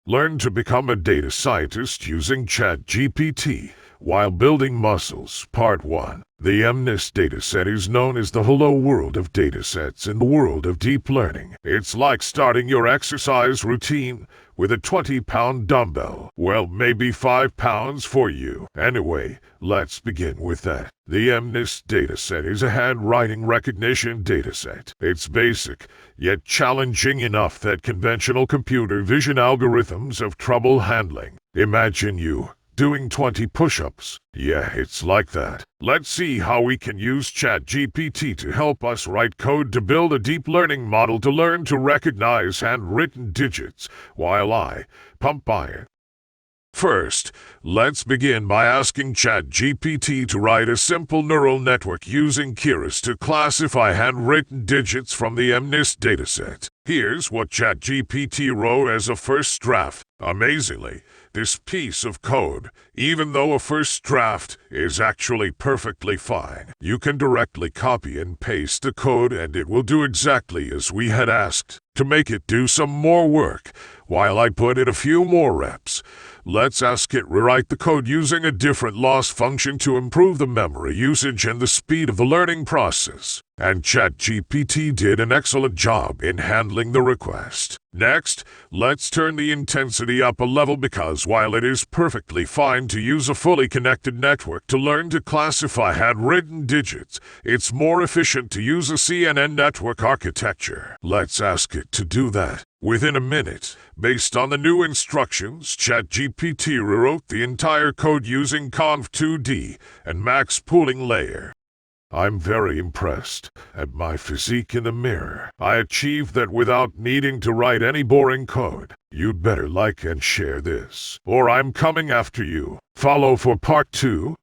Learn to become a data scientist using Chat GPT while building muscles. Part 1. The MNIST dataset is known as the hello world of datasets in the world of deep learning. It's like starting your exercise routine with a 20-pound dumbbell. Well, maybe 5 pounds for you. Anyway, let's begin with that. The MNIST dataset is a handwriting recognition dataset. It's basic, yet challenging enough that conventional computer vision algorithms have trouble handling. Imagine you doing 20 push-ups. Yeah, it's like that. Let's see how we can use ChatGPT to help us write code to build a deep learning model to learn to recognize handwritten digits while I pump iron. First, let's begin by asking ChatGPT to write a simple neural network using Keras to classify handwritten digits from the MNIST dataset. Here's what ChatGPT wrote as a first draft. Amazingly, this piece of code, even though a first draft, is actually perfectly fine. You can directly copy and paste the code and it will do exactly as we had asked. To make it do some more work, while I put in a few more reps, let's ask it rewrite the code using a different loss function to improve the memory usage and the speed of the learning process. And ChatGPT did an excellent job in handling the request. Next, let's turn the intensity up a level because while it is perfectly fine to use a fully connected network to learn to classify handwritten digits, it's more efficient to use a CNN network architecture. Let's ask it to do that. Within a minute, based on the new instructions, ChatGPT rewrote the entire code using conv2d and max pooling layer. I'm very impressed at my physique in the mirror. I achieved that without needing to write any boring code. You'd better like and share this, or I'm coming after you. Follow for part 2.